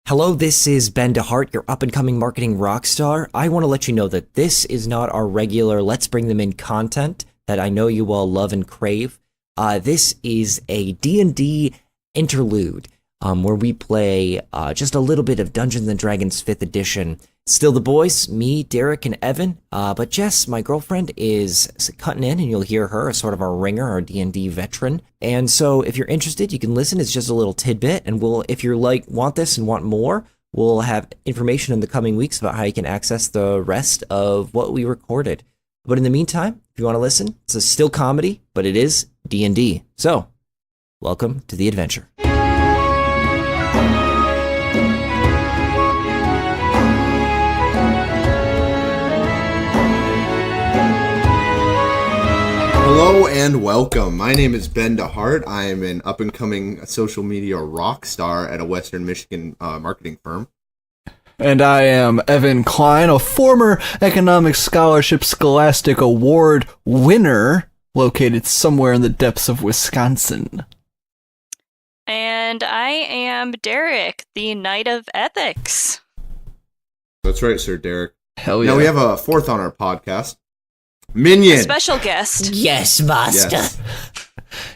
Hello, this is Ben DeHart, your up-and-coming marketing rock star. I want to let you know that this is not our regular Let's Bring Them In content that I know you all love and crave. This is a D&D interlude where we play just a little bit of Dungeons & Dragons 5th edition. Still the boys, me, Derek, and Evan, but Jess, my girlfriend, is cutting in, and you'll hear her as sort of our ringer, our D&D veteran. And so if you're interested, you can listen. It's just a little tidbit, and if you're want this and want more, we'll have information in the coming weeks about how you can access the rest of what we recorded. But in the meantime, if you want to listen, it's a still comedy, but it is D&D. So, welcome to the adventure. Hello and welcome. My name is Ben DeHart. I am an up-and-coming social media rock star at a Western Michigan marketing firm. And I am Evan Klein, a former Economic Scholarship Scholastic Award winner located somewhere in the depths of Wisconsin. And I am Derek, the Knight of Ethics. That's right, Sir Derek. Hell yeah. Now we have a fourth on our podcast. Minion! A special guest. Yes, master. Yes.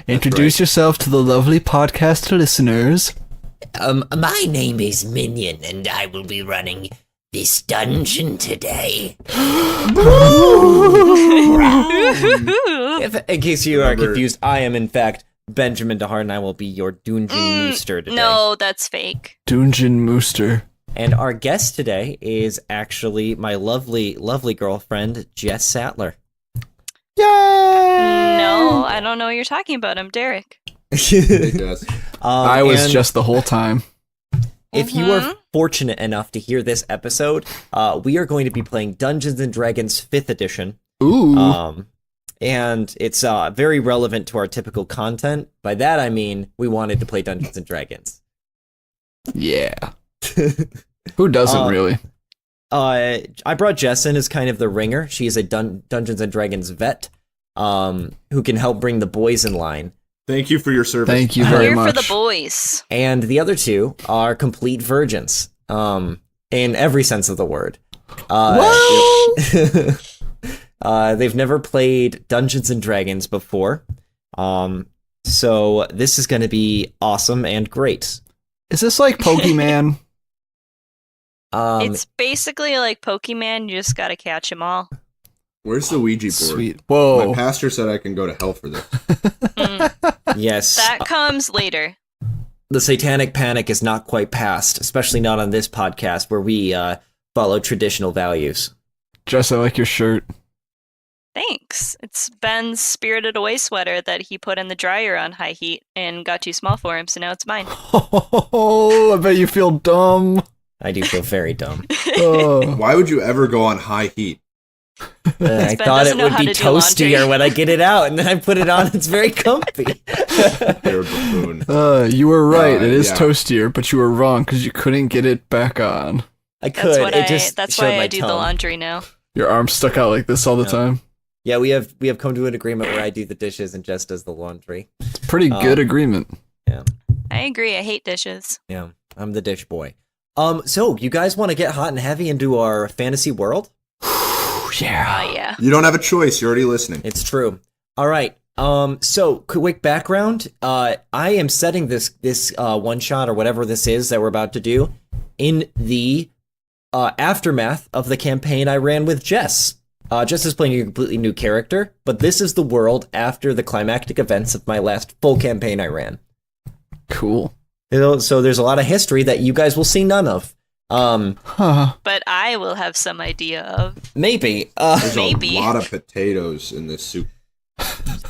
Introduce yourself to the lovely podcast listeners. My name is Minion, and I will be running this dungeon today. In case you are confused, I am in fact Benjamin DeHart, and I will be your Dungeon Mooster today. No, that's fake. Dungeon Mooster. And our guest today is actually my lovely, lovely girlfriend, Jess Sattler. Yay! No, I don't know what you're talking about. I'm Derek. Hey, Jess. I was just the whole time. If you are fortunate enough to hear this episode, we are going to be playing Dungeons & Dragons 5th edition. Ooh. And it's very relevant to our typical content. By that I mean, we wanted to play Dungeons & Dragons. Yeah. Who doesn't really? I brought Jess in as kind of the ringer. She is a Dungeons & Dragons vet who can help bring the boys in line. Thank you for your service. Thank you very Here much. for the boys. And the other two are complete virgins, in every sense of the word. They've never played Dungeons & Dragons before, so this is going to be awesome and great. Is this like Pokemon? It's basically like Pokemon. You just gotta catch them all. Where's the Ouija board? Sweet. Whoa. My pastor said I can go to hell for this. Yes. That comes later. The satanic panic is not quite past, especially not on this podcast where we follow traditional values. Jess, I like your shirt. Thanks. It's Ben's Spirited Away sweater that he put in the dryer on high heat and got too small for him, so now it's mine. Oh, I bet you feel dumb. I do feel very dumb. Oh. Why would you ever go on high heat? I Ben thought it doesn't know would how be to do laundry. toastier when I get it out, and then I put it on. It's very comfy. You're a buffoon. You were right. It is yeah. toastier, but you were wrong because you couldn't get it back on. I could. That's why I do the laundry now. Your arms stuck out like this all the time. Yeah, we have come to an agreement where I do the dishes and Jess does the laundry. It's a pretty good agreement. Yeah. I agree. I hate dishes. Yeah, I'm the dish boy. So you guys want to get hot and heavy into our fantasy world? Yeah. Yeah. You don't have a choice. You're already listening. It's true. All right. So quick background. I am setting this one shot or whatever this is that we're about to do in the aftermath of the campaign I ran with Jess. Jess is playing a completely new character, but this is the world after the climactic events of my last full campaign I ran. Cool. So there's a lot of history that you guys will see none of. But I will have some idea of. Maybe. There's Maybe. a lot of potatoes in this soup.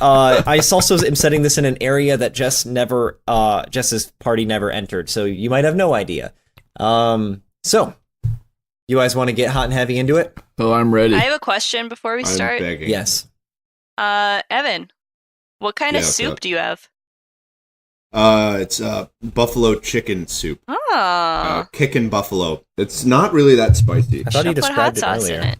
I also am setting this in an area that Jess's party never entered, so you might have no idea. So, you guys want to get hot and heavy into it? Oh, I'm ready. I have a question before we I'm start. begging. Yes. Evan, what kind of Yeah, soup what's up? do you have? It's buffalo chicken soup. Oh. Kickin' buffalo. It's not really that spicy. I thought he Should put hot described it sauce earlier. in it.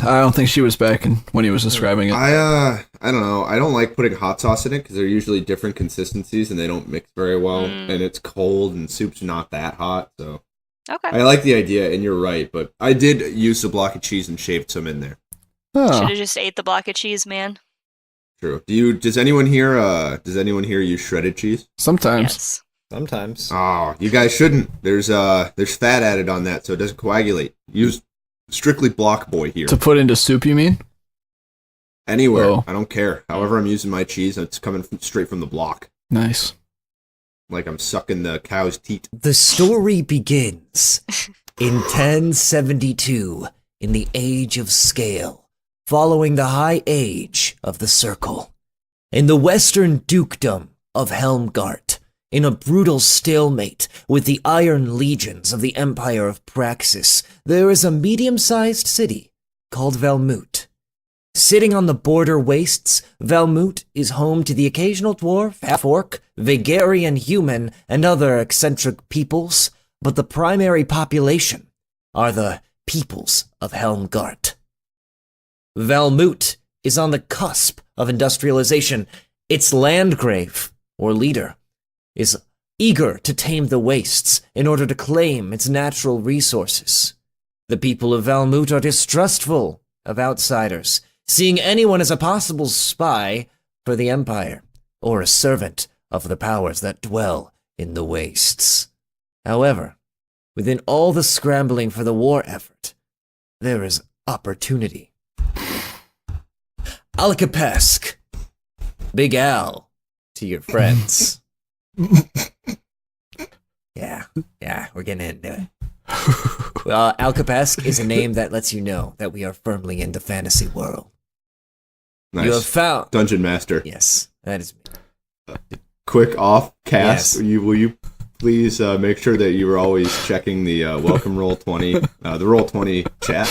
I don't think she was back when he was describing it. I don't know. I don't like putting hot sauce in it because they're usually different consistencies and they don't mix very well. And it's cold and soup's not that hot, so Okay. I like the idea, and you're right, but I did use the block of cheese and shaved some in there. Oh. Should have just ate the block of cheese, man. True. Does anyone here use shredded cheese? Sometimes. Yes. Sometimes. Oh, you guys shouldn't. There's fat added on that, so it doesn't coagulate. Use strictly block boy here. To put into soup, you mean? Anywhere. Oh. I don't care. However I'm using my cheese, it's coming straight from the block. Nice. Like I'm sucking the cow's teat. The story begins in 1072 in the Age of Scale, following the High Age of the Circle. In the western dukedom of Helmgart, in a brutal stalemate with the Iron Legions of the Empire of Praxis, there is a medium-sized city called Valmut. Sitting on the border wastes, Valmut is home to the occasional dwarf, half-orc, Vegarian human, and other eccentric peoples, but the primary population are the peoples of Helmgart. Valmut is on the cusp of industrialization. Its landgrave, or leader, is eager to tame the wastes in order to claim its natural resources. The people of Valmut are distrustful of outsiders, seeing anyone as a possible spy for the Empire, or a servant of the powers that dwell in the wastes. However, within all the scrambling for the war effort, there is opportunity. Alcapesk, Big Al, to your friends. Yeah, we're getting into it. Alcapesk is a name that lets you know that we are firmly in the fantasy world. Nice. You have found... Dungeon Master. Yes, that is me. Quick off cast. Yes. Will you please make sure that you are always checking the welcome roll 20, the roll 20 chat.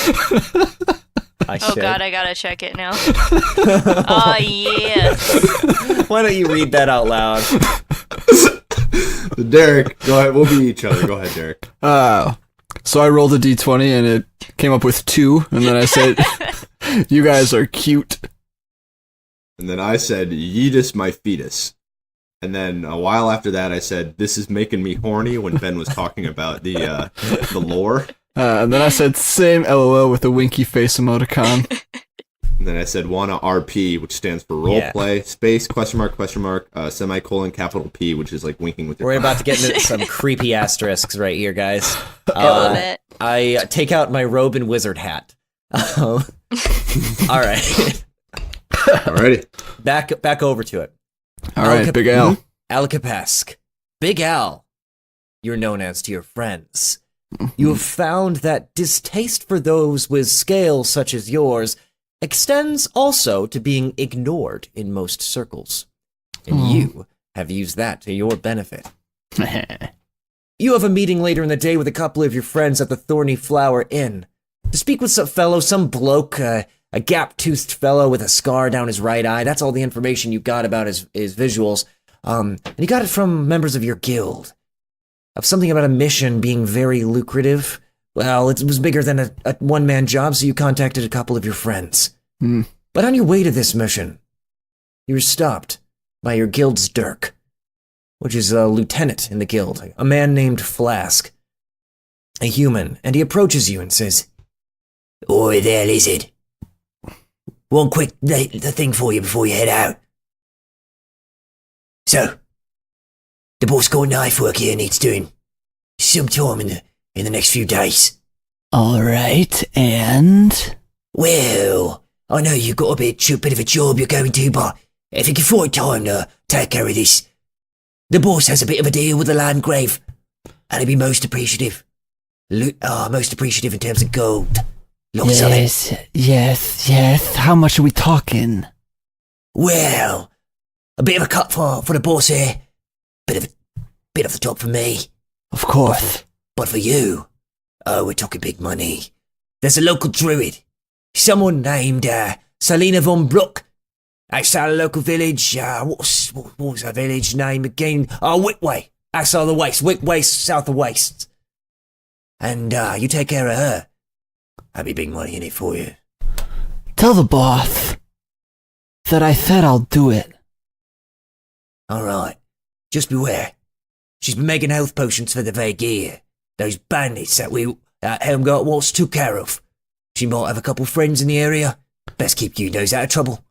I Oh should. god, I gotta check it now. Oh yes. Why don't you read that out loud? Derek, go ahead. We'll be each other. Go ahead, Derek. So I rolled a d20 and it came up with 2, and then I said, "You guys are cute." And then I said, Yeetus my fetus. And then a while after that, I said, this is making me horny when Ben was talking about the lore. And then I said, "Same LOL" with a winky face emoticon. And then I said, wanna RP, which stands for roleplay, space, question mark, semicolon, capital P, which is like winking with your We're about to get into some creepy asterisks right here, guys. I love it. I take out my robe and wizard hat. All right. Alrighty. Back over to it. All right, Big Al. Alcapesk. Big Al, you're known as to your friends. You have found that distaste for those with scales such as yours extends also to being ignored in most circles. And you have used that to your benefit. You have a meeting later in the day with a couple of your friends at the Thorny Flower Inn to speak with some bloke, a gap-toothed fellow with a scar down his right eye. That's all the information you got about his visuals. And you got it from members of your guild. Of something about a mission being very lucrative. Well, it was bigger than a one-man job, so you contacted a couple of your friends. But on your way to this mission, you were stopped by your guild's Dirk, which is a lieutenant in the guild, a man named Flask, a human, and he approaches you and says, "Oi there, lizard. One quick the thing for you before you head out. So, the boss got knife work here needs doing sometime in the next few days. All right, and Well, I know you've got a bit of a job you're going to, but if you can find time to take care of this, the boss has a bit of a deal with the Landgrave, and he'd be most appreciative. Most appreciative in terms of gold. Lots of it. yes. How much are we talking? Well, a bit of a cut for the boss here. Bit off the top for me. Of course. But for you, we're talking big money. There's a local druid, someone named Selena von Brook, outside a local village. What was that village name again? Wickway. Outside the Waste. Wickway, south of Waste. And you take care of her. That'd be big money in it for you. Tell the boss that I said I'll do it. All right. Just beware. She's been making health potions for the Vaegir, those bandits that Helmgart wants took care of. She might have a couple friends in the area. Best keep you nose out of trouble.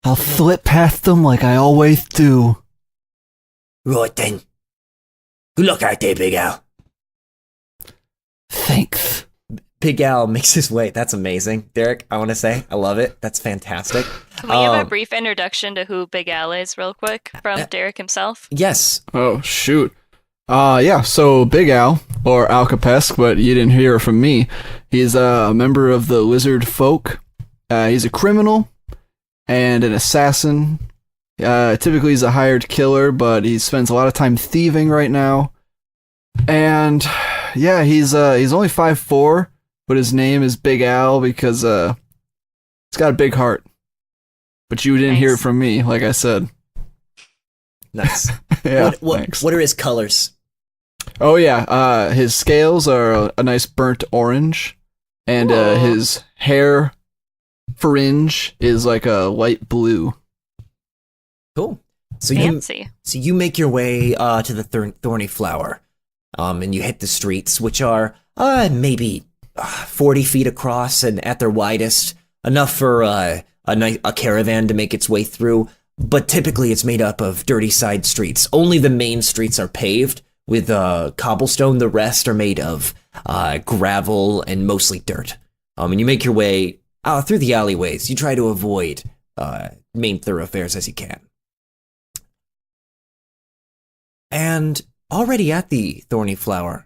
I'll flip past them like I always do. Right then. Good luck out there, Big Al. Thanks. Big Al makes his way. That's amazing. Derek, I want to say, I love it. That's fantastic. Can we have a brief introduction to who Big Al is, real quick, from Derek himself? Yes. Oh, shoot. Yeah, so Big Al, or Al Capesque, but you didn't hear it from me. He's a member of the lizard folk. He's a criminal and an assassin. Typically he's a hired killer, but he spends a lot of time thieving right now. And yeah, he's only 5'4", but his name is Big Al because he's got a big heart. But you didn't hear it from me, like I said. Nice. Yeah, what are his colors? Oh yeah, his scales are a nice burnt orange, and his hair fringe is like a light blue. Cool. So Fancy. you make your way to the Thorny Flower, and you hit the streets, which are maybe 40 feet across and at their widest, enough for a caravan to make its way through. But typically it's made up of dirty side streets. Only the main streets are paved with cobblestone. The rest are made of gravel and mostly dirt. And you make your way through the alleyways. You try to avoid main thoroughfares as you can. And already at the Thorny Flower,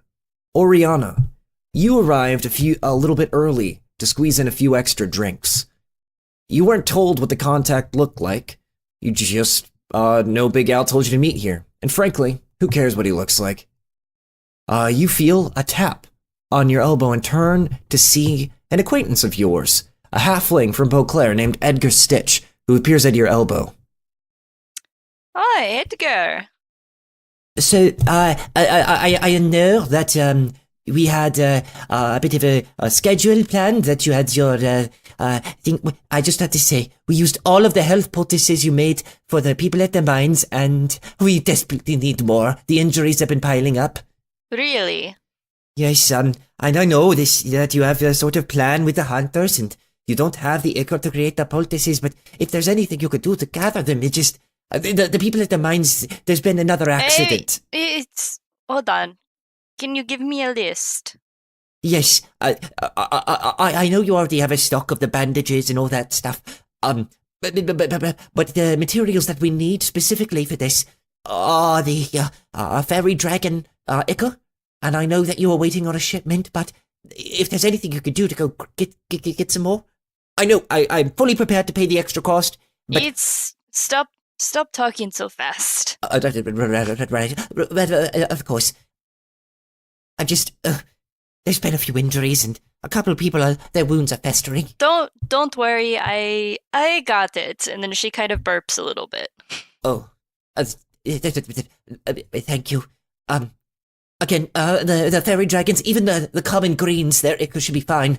Oriana, you arrived a little bit early to squeeze in a few extra drinks. You weren't told what the contact looked like. You just know Big Al told you to meet here. And frankly, who cares what he looks like? You feel a tap on your elbow and turn to see an acquaintance of yours, a halfling from Beauclair named Edgar Stitch, who appears at your elbow. Hi, Edgar. So, I know that we had a bit of a schedule planned, that you had your thing. I just had to say, we used all of the health poultices you made for the people at the mines, and we desperately need more. The injuries have been piling up. Really? Yes, and I know that you have a sort of plan with the hunters, and you don't have the ichor to create the poultices, but if there's anything you could do to gather them, it just... The people at the mines, there's been another accident. Hold on. Can you give me a list? Yes, I know you already have a stock of the bandages and all that stuff. But the materials that we need specifically for this are the fairy dragon ichor, and I know that you are waiting on a shipment. But if there's anything you could do to go get some more, I know I'm fully prepared to pay the extra cost. But Stop talking so fast. Of course. I'm just, there's been a few injuries and a couple of people, their wounds are festering. Don't worry, I got it. And then she kind of burps a little bit. Oh, thank you. Again, the fairy dragons, even the common greens, their ichor should be fine.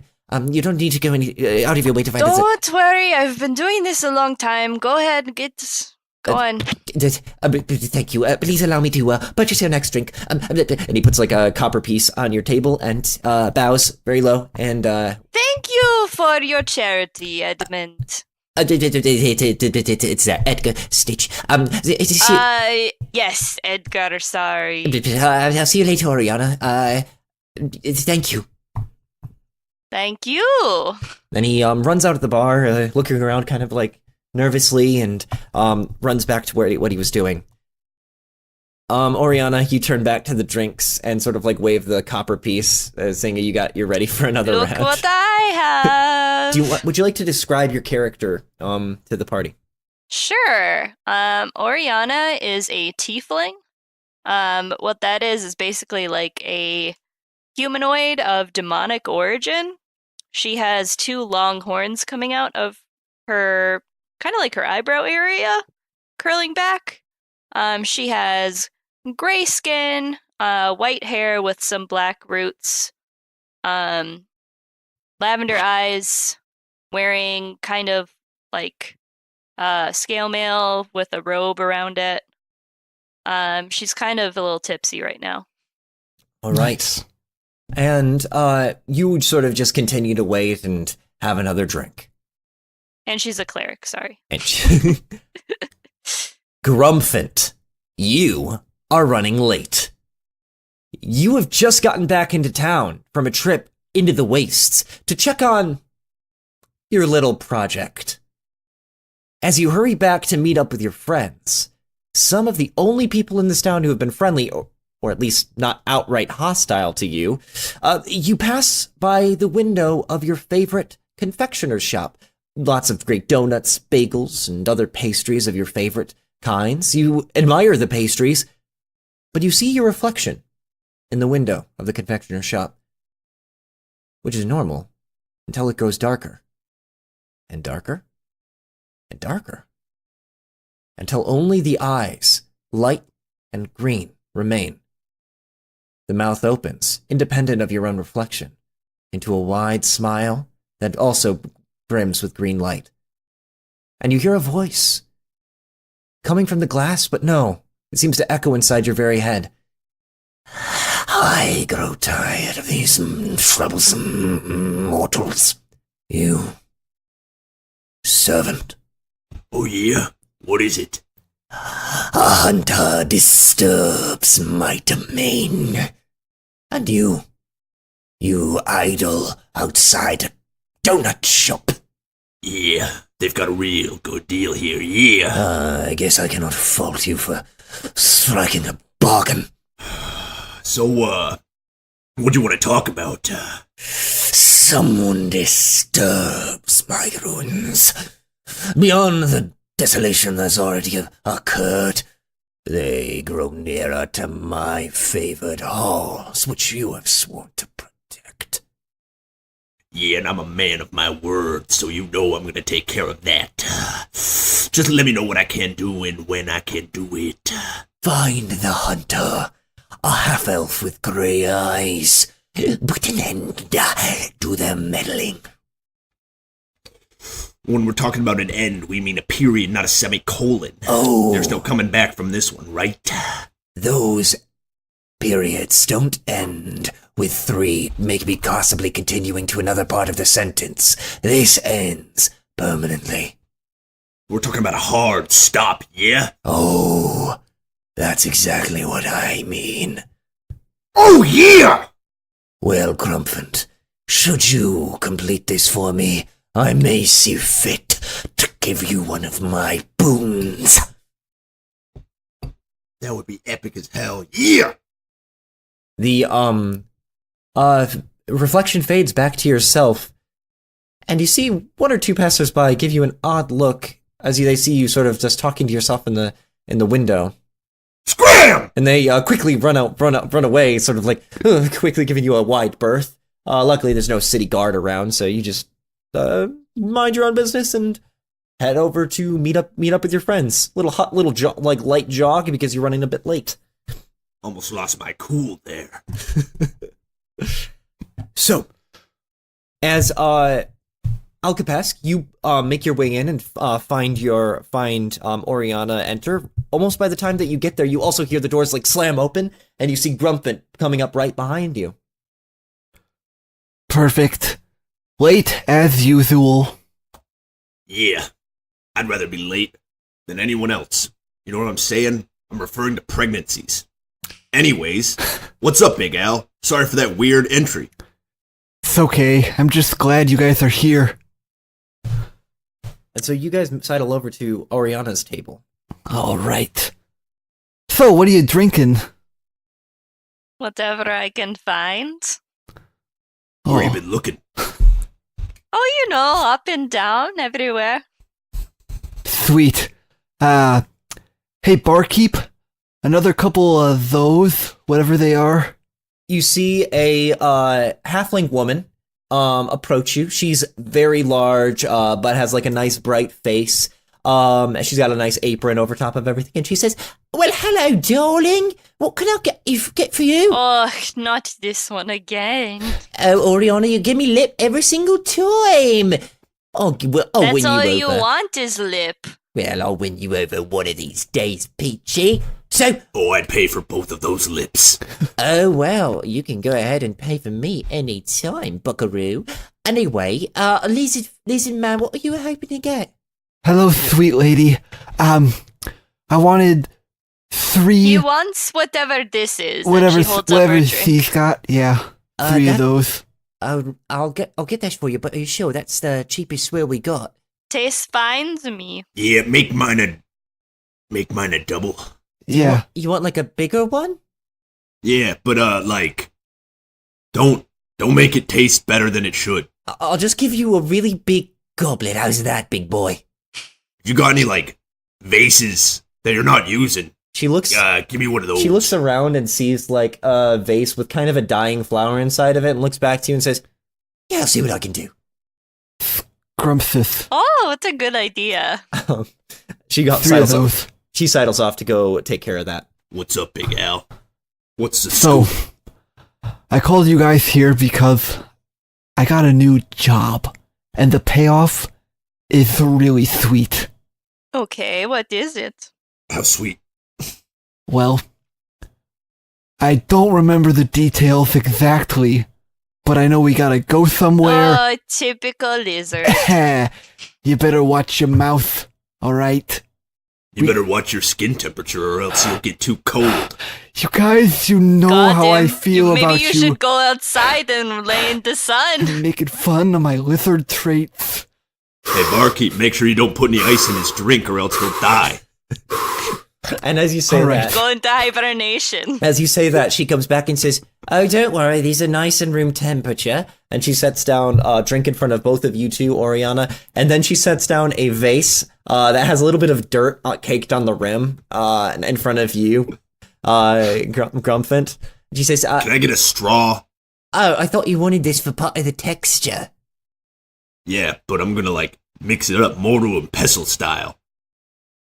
You don't need to go out of your way to find it. Don't worry, I've been doing this a long time. Go ahead, go on. Thank you. Please allow me to purchase your next drink. And he puts like a copper piece on your table and bows very low and Thank you for your charity, Edmund. It's Edgar Stitch. Yes, Edgar, sorry. I'll see you later, Oriana. Thank you. Thank you. Then he runs out of the bar, looking around kind of like nervously, and runs back to what he was doing. Oriana, you turn back to the drinks and sort of like wave the copper piece, saying you're ready for another round. Look what I have. Would you like to describe your character to the party? Sure. Oriana is a tiefling. What that is basically like a humanoid of demonic origin. She has two long horns coming out of her, kind of like her eyebrow area, curling back. She has gray skin, white hair with some black roots, lavender eyes, wearing kind of like scale mail with a robe around it. She's kind of a little tipsy right now. All right. Nice. And you sort of just continue to wait and have another drink. And she's a cleric, sorry. And Grumphant, you are running late. You have just gotten back into town from a trip into the wastes to check on your little project. As you hurry back to meet up with your friends, some of the only people in this town who have been friendly, or at least not outright hostile to you, you pass by the window of your favorite confectioner's shop. Lots of great donuts, bagels, and other pastries of your favorite kinds. You admire the pastries, but you see your reflection in the window of the confectioner's shop, which is normal until it grows darker and darker and darker, until only the eyes, light and green, remain. The mouth opens, independent of your own reflection, into a wide smile that also brims with green light. And you hear a voice coming from the glass, but no, it seems to echo inside your very head. I grow tired of these troublesome mortals. You, servant. Oh yeah? What is it? A hunter disturbs my domain. And you idle outside a donut shop. Yeah, they've got a real good deal here, yeah. I guess I cannot fault you for striking a bargain. So, what do you want to talk about? Someone disturbs my ruins. Beyond the desolation that's already occurred, they grow nearer to my favored halls, which you have sworn to protect. Yeah, and I'm a man of my word, so you know I'm gonna take care of that. Just let me know what I can do and when I can do it. Find the hunter, a half-elf with grey eyes. Put an end to their meddling. When we're talking about an end, we mean a period, not a semicolon. Oh. There's no coming back from this one, right? Those periods don't end with 3, maybe possibly continuing to another part of the sentence. This ends permanently. We're talking about a hard stop, yeah? Oh, that's exactly what I mean. Oh, yeah! Well, Grumphant, should you complete this for me, I may see fit to give you one of my boons. That would be epic as hell, yeah! The, reflection fades back to yourself, and you see 1 or 2 passersby give you an odd look as they see you sort of just talking to yourself in the window. Scram! And they quickly run away, sort of like quickly giving you a wide berth. Luckily, there's no city guard around, so you just mind your own business and head over to meet up with your friends. Light jog because you're running a bit late. Almost lost my cool there. So, as Alcapesk, you make your way in and find Oriana enter. Almost by the time that you get there, you also hear the doors like slam open, and you see Grumphant coming up right behind you. Perfect. Late as usual. Yeah, I'd rather be late than anyone else. You know what I'm saying? I'm referring to pregnancies. Anyways, what's up, Big Al? Sorry for that weird entry. It's okay. I'm just glad you guys are here. And so you guys sidle over to Oriana's table. All right. So, what are you drinking? Whatever I can find. Where you been looking? Oh, up and down, everywhere. Sweet. Hey, barkeep. Another couple of those, whatever they are. You see a halfling woman approach you. She's very large, but has like a nice bright face. She's got a nice apron over top of everything, and she says, "Well, hello, darling. What can I get for you?" Oh, not this one again. Oh, Oriana, you give me lip every single time. I'll win That's you all over. you want is lip. Well, I'll win you over one of these days, Peachy. So, Oh, I'd pay for both of those lips. oh well, you can go ahead and pay for me any time, buckaroo. Anyway, listen, man, what are you hoping to get? Hello, sweet lady. I wanted 3. He wants whatever this is. whatever and she holds up her drink. she's got. Yeah, 3 of those. I'll get that for you. But are you sure that's the cheapest swill we got? Tastes fine to me. Yeah, make mine a double. Yeah. You want like a bigger one? Yeah, but like, don't make it taste better than it should. I'll just give you a really big goblet. How's that, big boy? You got any like vases that you're not using? She looks. Give me one of those. She looks around and sees like a vase with kind of a dying flower inside of it, and looks back to you and says, "Yeah, I'll see what I can do." Grumpus. Oh, it's a good idea. She got 3 of sidles off. those. She sidles off to go take care of that. What's up, Big Al? What's the So, scoop? I called you guys here because I got a new job, and the payoff is really sweet. Okay, what is it? How sweet. Well, I don't remember the details exactly, but I know we gotta go somewhere. Oh, typical lizard. You better watch your mouth, alright? You better watch your skin temperature or else you'll get too cold. You guys, you know God how I damn, feel maybe about you you. should go outside and lay in the sun. Making fun of my lizard traits. Hey, barkeep, make sure you don't put any ice in his drink or else he'll die. And as you say All right. that, Go into hibernation. as you say that, she comes back and says, "Oh, don't worry, these are nice and room temperature." And she sets down a drink in front of both of you two, Oriana, and then she sets down a vase that has a little bit of dirt caked on the rim in front of you, Grumfant. She says, Can I get a straw? "Oh, I thought you wanted this for part of the texture." Yeah, but I'm gonna like mix it up mortar and pestle style.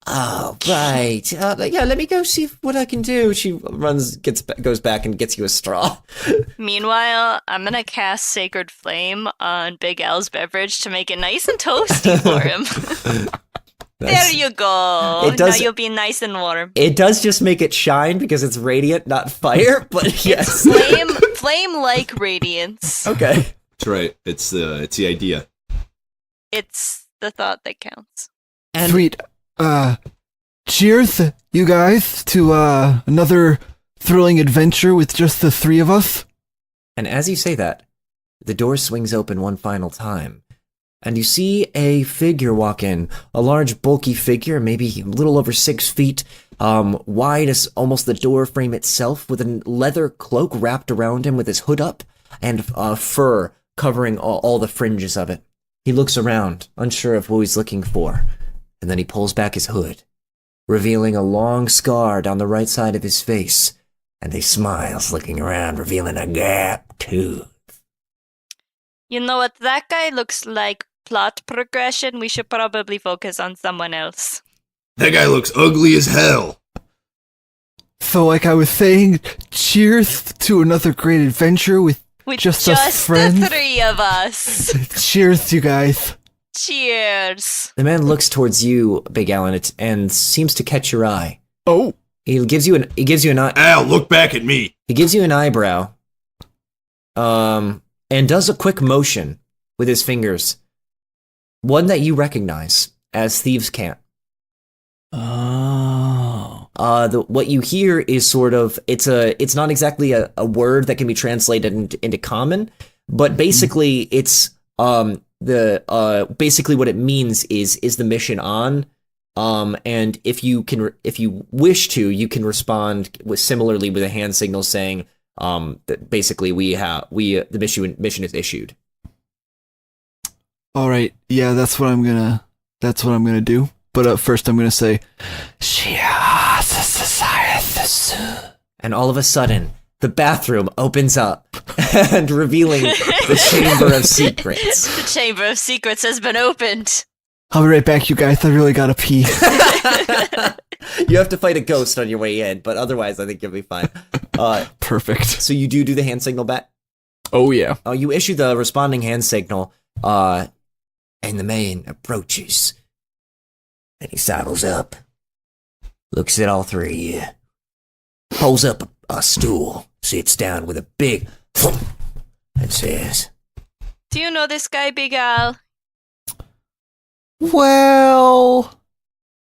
Oh, right. Yeah, let me go see what I can do. She goes back and gets you a straw. Meanwhile, I'm gonna cast Sacred Flame on Big Al's beverage to make it nice and toasty for him. There you go. It does- Now you'll be nice and warm. It does just make it shine because it's radiant, not fire, but yes. Flame-like radiance. Okay. That's right. It's the idea. It's the thought that counts. And Sweet. Cheers, you guys, to another thrilling adventure with just the 3 of us. And as you say that, the door swings open one final time, and you see a figure walk in, a large, bulky figure, maybe a little over 6 feet, wide as almost the door frame itself, with a leather cloak wrapped around him with his hood up, and fur covering all the fringes of it. He looks around, unsure of who he's looking for, and then he pulls back his hood, revealing a long scar down the right side of his face, and he smiles, looking around, revealing a gap tooth. You know what? That guy looks like plot progression. We should probably focus on someone else. That guy looks ugly as hell. So, like I was saying, cheers to another great adventure with With just us friends. the 3 of us. Cheers, you guys. Cheers. The man looks towards you, Big Alan, and seems to catch your eye. Oh, He gives you an eye. Al, look back at me. He gives you an eyebrow. And does a quick motion with his fingers, one that you recognize as thieves' can't. oh, What you hear is sort of it's not exactly a word that can be translated into common, but basically it's basically what it means is the mission on. And if you wish to, you can respond similarly with a hand signal saying that basically the mission is issued. all right. Yeah, that's what I'm gonna do. But first, I'm gonna say, And all of a sudden, the bathroom opens up and revealing the Chamber of Secrets. The Chamber of Secrets has been opened. I'll be right back, you guys. I really gotta pee. You have to fight a ghost on your way in, but otherwise, I think you'll be fine. Perfect. So you do the hand signal back. Oh yeah. You issue the responding hand signal, and the man approaches, and he sidles up, looks at all 3 of you, pulls up a stool, sits down with a big thump, and says, Do you know this guy, Big Al? Well,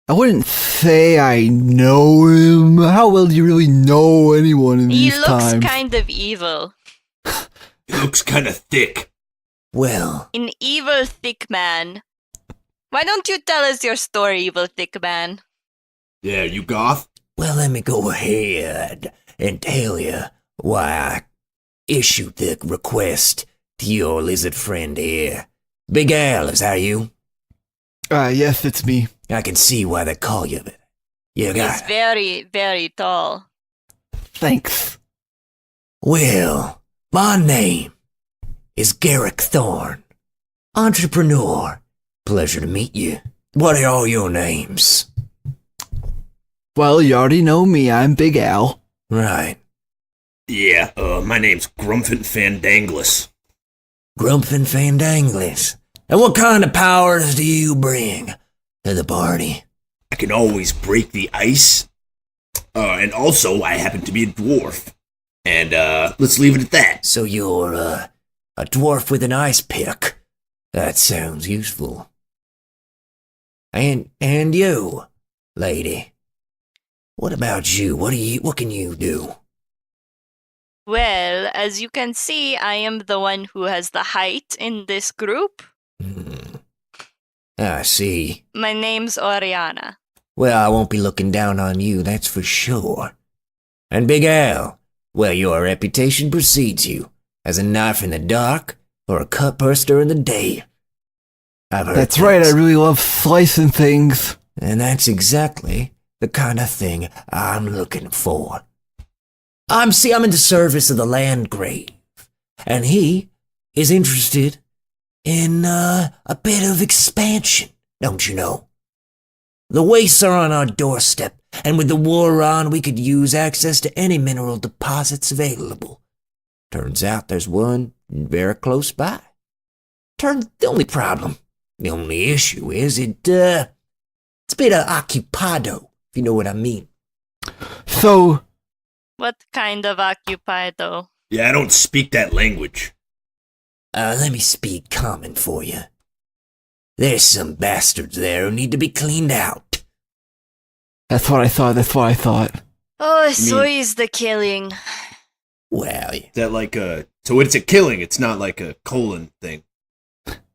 I wouldn't say I know him. How well do you really know anyone in He these looks times? kind of evil. He looks kind of thick. well, An evil, thick man. Why don't you tell us your story, evil, thick man? Yeah, you goth? let me go ahead and tell you why I issued the request to your lizard friend here. Big Al, is that you? Yes, it's me. I can see why they call you that. You He's got it. very, very tall. Thanks. Well, my name is Garrick Thorne. Entrepreneur. Pleasure to meet you. What are all your names? Well, you already know me. I'm Big Al. Right. Yeah, my name's Grumphin Fandanglis. Grumphin Fandanglis. And what kind of powers do you bring to the party? I can always break the ice. And also, I happen to be a dwarf. And, let's leave it at that. So you're, a dwarf with an ice pick. That sounds useful. And you, lady. What about you? What can you do? Well, as you can see, I am the one who has the height in this group. I see. My name's Oriana. Well, I won't be looking down on you, that's for sure. And Big Al, well, your reputation precedes you as a knife in the dark or a cut burster in the day. I've heard That's right. I things. really love slicing things. And that's exactly the kind of thing I'm looking for. I'm in the service of the Landgrave, and he is interested in a bit of expansion, don't you know? The wastes are on our doorstep, and with the war on, we could use access to any mineral deposits available. Turns out there's one very close by. The only issue is it's a bit of occupado, if you know what I mean. So, What kind of occupied, though? Yeah, I don't speak that language. Let me speak common for you. There's some bastards there who need to be cleaned out. that's what I thought. Oh, so is the killing. Well, Is that like a... So it's a killing, it's not like a colon thing.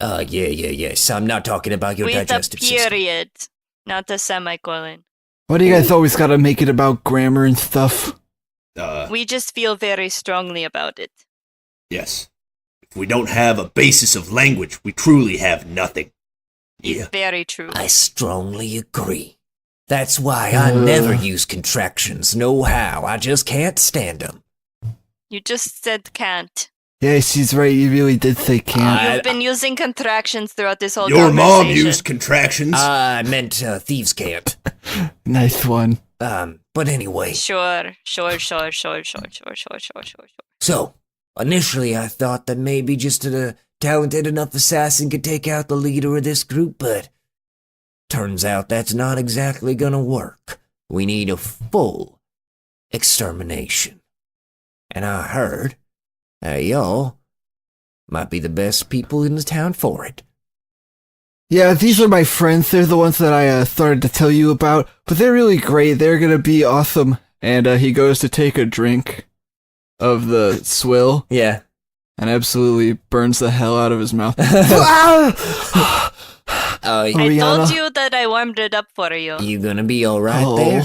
yes. I'm not talking about your With a digestive system. period, not a semicolon. Why do you guys always gotta make it about grammar and stuff? We just feel very strongly about it. Yes. If we don't have a basis of language, we truly have nothing. It's very true. I strongly agree. That's why I never use contractions, no how. I just can't stand them. You just said can't. Yeah, she's right. You really did say can't. You've been using contractions throughout this whole Your conversation. mom used contractions. I meant thieves can't. Nice one. But anyway. Sure. So, initially I thought that maybe just a talented enough assassin could take out the leader of this group, but turns out that's not exactly gonna work. We need a full extermination. And I heard that y'all might be the best people in the town for it. Yeah, these are my friends. They're the ones that I started to tell you about, but they're really great. They're gonna be awesome. And he goes to take a drink of the swill Yeah. and absolutely burns the hell out of his mouth. I Rihanna? told you that I warmed it up for you. You gonna be alright there?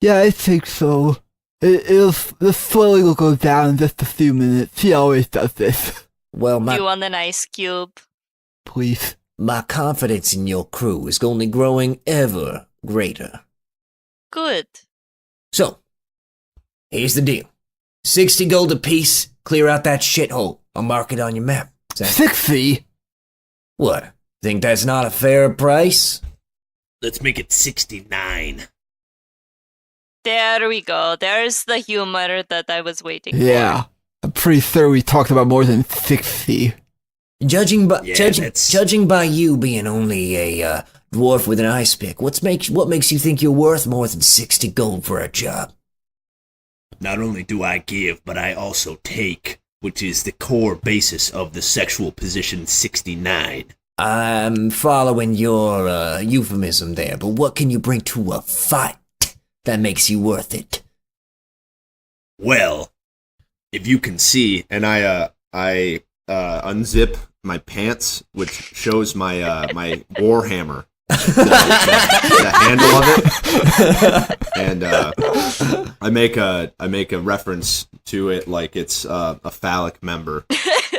Yeah, I think so. The swelling will go down in just a few minutes. He always does this. Well, Do you want an ice cube? Please. my confidence in your crew is only growing ever greater. Good. So, here's the deal. 60 gold apiece, clear out that shithole. I'll mark it on your map. Is that- 60? What? Think that's not a fair price? Let's make it 69. There we go. There's the humor that I was waiting Yeah. I'm pretty sure we talked about more than 60. Judging by Yeah, judging, that's- judging by you being only a Dwarf with an ice pick. What makes you think you're worth more than 60 gold for a job? Not only do I give, but I also take, which is the core basis of the sexual position 69. I'm following your euphemism there, but what can you bring to a fight that makes you worth it? Well, if you can see, And I unzip my pants, which shows my my warhammer, the handle of it, and I make a reference to it like it's a phallic member,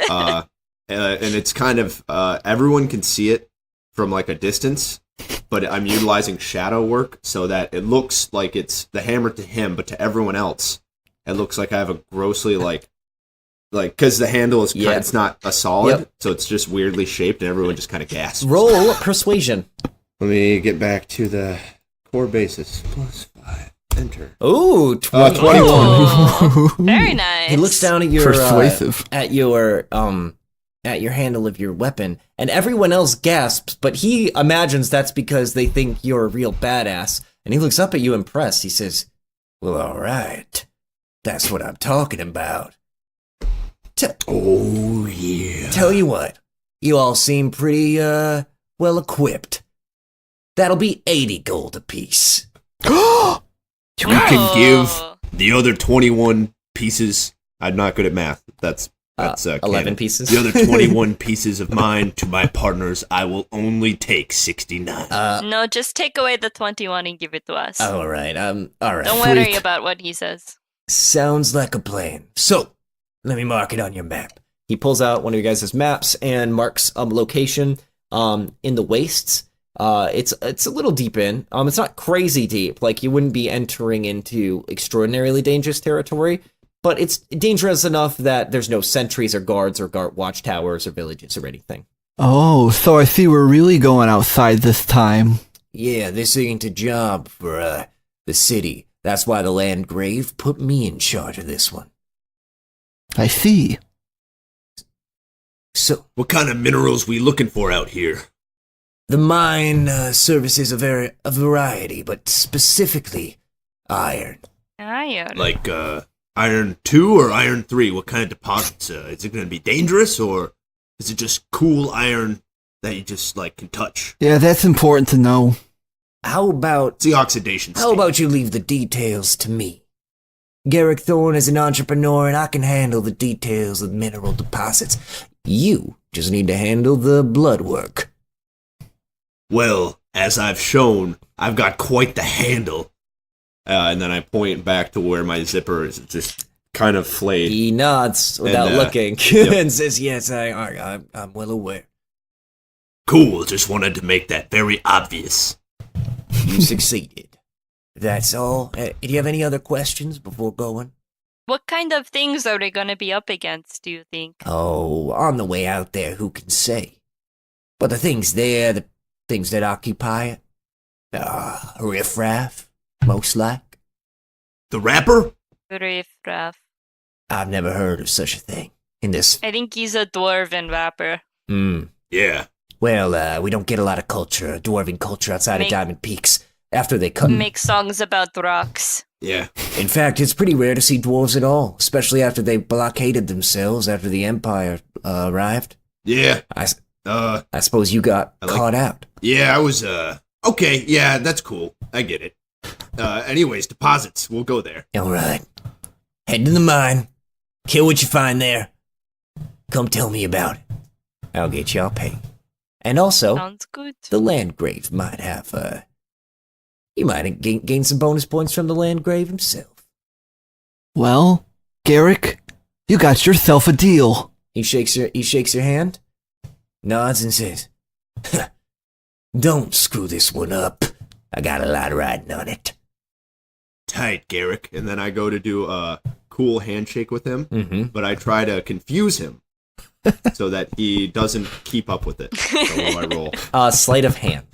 and it's kind of everyone can see it from like a distance, but I'm utilizing shadow work so that it looks like it's the hammer to him, but to everyone else, it looks like I have a grossly like because the handle is it's not a solid, so it's just weirdly shaped, and everyone just kind of gasps. Roll persuasion. Let me get back to the core basis. +5. Enter. Ooh, 21. Oh, very nice. He looks down at your Persuasive. at your handle of your weapon, and everyone else gasps, but he imagines that's because they think you're a real badass. And he looks up at you impressed. He says, Well, all right. That's what I'm talking about. Oh, yeah. Tell you what, you all seem pretty, well equipped. That'll be 80 gold apiece. You can Oh. give the other 21 pieces. I'm not good at math. That's 11 canon. pieces. The other 21 pieces of mine to my partners. I will only take 69. No, just take away the 21 and give it to us. All right, all right. Don't worry about what he says. Sounds like a plan. So, let me mark it on your map. He pulls out one of your guys' maps and marks a location in the wastes. It's a little deep in. It's not crazy deep. Like, you wouldn't be entering into extraordinarily dangerous territory, but it's dangerous enough that there's no sentries or guards or watchtowers or villages or anything. Oh, so I see we're really going outside this time. Yeah, this ain't a job for, the city. That's why the Landgrave put me in charge of this one. I see. So, What kind of minerals we looking for out here? the mine services a variety, but specifically iron. Iron. Like iron 2 or iron 3? What kind of deposits? Is it going to be dangerous, or is it just cool iron that you just like can touch? Yeah, that's important to know. How about It's the oxidation How state. about you leave the details to me? Garrick Thorne is an entrepreneur, and I can handle the details of mineral deposits. You just need to handle the blood work. Well, as I've shown, I've got quite the handle. And then I point back to where my zipper is just kind of flayed. He nods without And, looking. And says, yes, I'm well aware. Cool, just wanted to make that very obvious. You succeeded. That's all. Do you have any other questions before going? What kind of things are they going to be up against, do you think? Oh, on the way out there, who can say? But the things there, the things that occupy it, riffraff, most like. The rapper? Riffraff. I've never heard of such a thing in this. I think he's a dwarven rapper. Yeah. Well, we don't get a lot of culture, dwarven culture outside of Make- Diamond Peaks after they cut. Make songs about rocks. Yeah. In fact, it's pretty rare to see dwarves at all, especially after they blockaded themselves after the Empire arrived. Yeah. I I suppose you got like- caught out. Yeah, I was, okay, yeah, that's cool. I get it. Anyways, deposits. We'll go there. All right. Head to the mine. Kill what you find there. Come tell me about it. I'll get y'all paid. And also, Sounds good. The Landgrave might have, he might have gained some bonus points from the Landgrave himself. Well, Garrick, you got yourself a deal. He shakes your hand, nods and says, don't screw this one up. I got a lot riding on it. Tight, Garrick. And then I go to do a cool handshake with him, mm-hmm. but I try to confuse him so that he doesn't keep up with it. So what do I roll? Sleight of hand.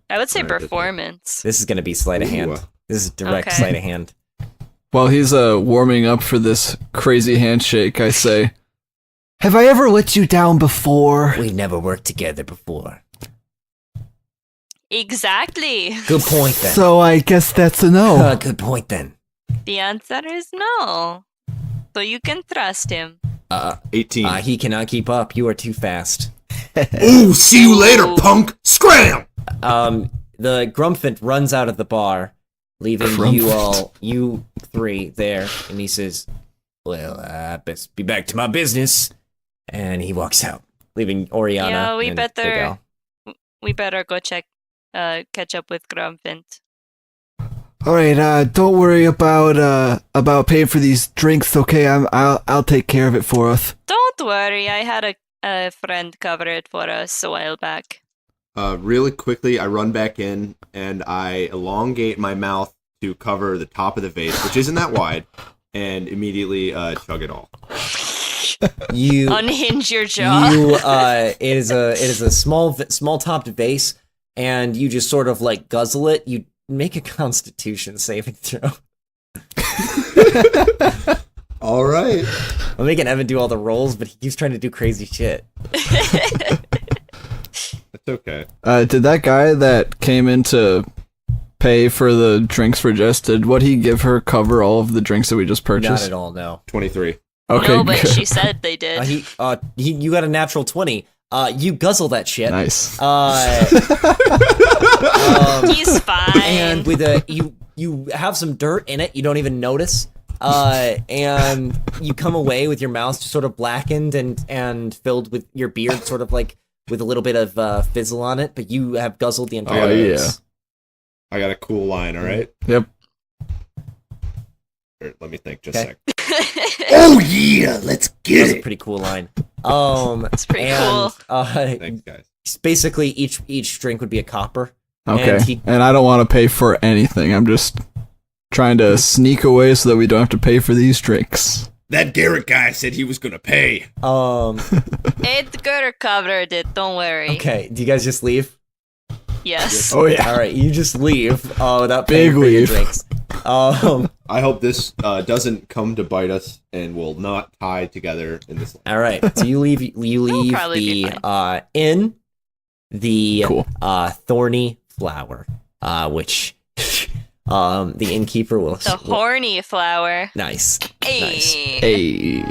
I would say Alright, this one. performance. This is going to be sleight of Ooh. hand. This is direct Okay. sleight of hand. While he's warming up for this crazy handshake, I say, have I ever let you down before? We've never worked together before. Exactly. Good point then. So I guess that's a no. Good point then. The answer is no. So you can trust him. 18. He cannot keep up. You are too fast. Ooh, see you later, Ooh. punk! Scram! The Grumphant runs out of the bar, leaving you three there, and he says, "Well, I best be back to my business," and he walks out, leaving Oriana. Yeah, we and Big better Al. go catch up with Grumpfint. All right, don't worry about paying for these drinks. Okay, I'll take care of it for us. Don't worry, I had a friend cover it for us a while back. Really quickly, I run back in and I elongate my mouth to cover the top of the vase, which isn't that wide, and immediately chug it all. You Unhinge your jaw. it is a small topped vase, and you just sort of like guzzle it. You make a Constitution saving throw. All right. I'm making Evan do all the rolls, but he keeps trying to do crazy shit. That's okay. Did that guy that came in to pay for the drinks for Jess, did what he give her cover all of the drinks that we just Not purchased? at all, no. 23. Okay, No, but good. she said they did. You got a natural 20. You guzzle that shit. Nice. He's fine. And with you have some dirt in it, you don't even notice. And you come away with your mouth sort of blackened and filled with your beard, sort of like with a little bit of fizzle on it. But you have guzzled the entire. Oh, yeah. vase. I got a cool line, all right? Yep. Here, let me think just a Okay. sec. Oh yeah, let's That get was a it. pretty cool line. That's pretty cool. Thanks, guys. Basically, each drink would be a copper. Okay. And And I don't want to pay for anything. I'm just trying to sneak away so that we don't have to pay for these drinks. That Garrett guy said he was gonna pay. Edgar covered it, don't worry. Okay, do you guys just leave? Yes. Oh yeah. All right, you just leave without paying Big for your leave. drinks. I hope this doesn't come to bite us and will not tie together in this. All right, so you leave probably be the inn, the Cool. thorny flower, which the innkeeper will. The horny flower. Nice. Hey. Nice. Hey.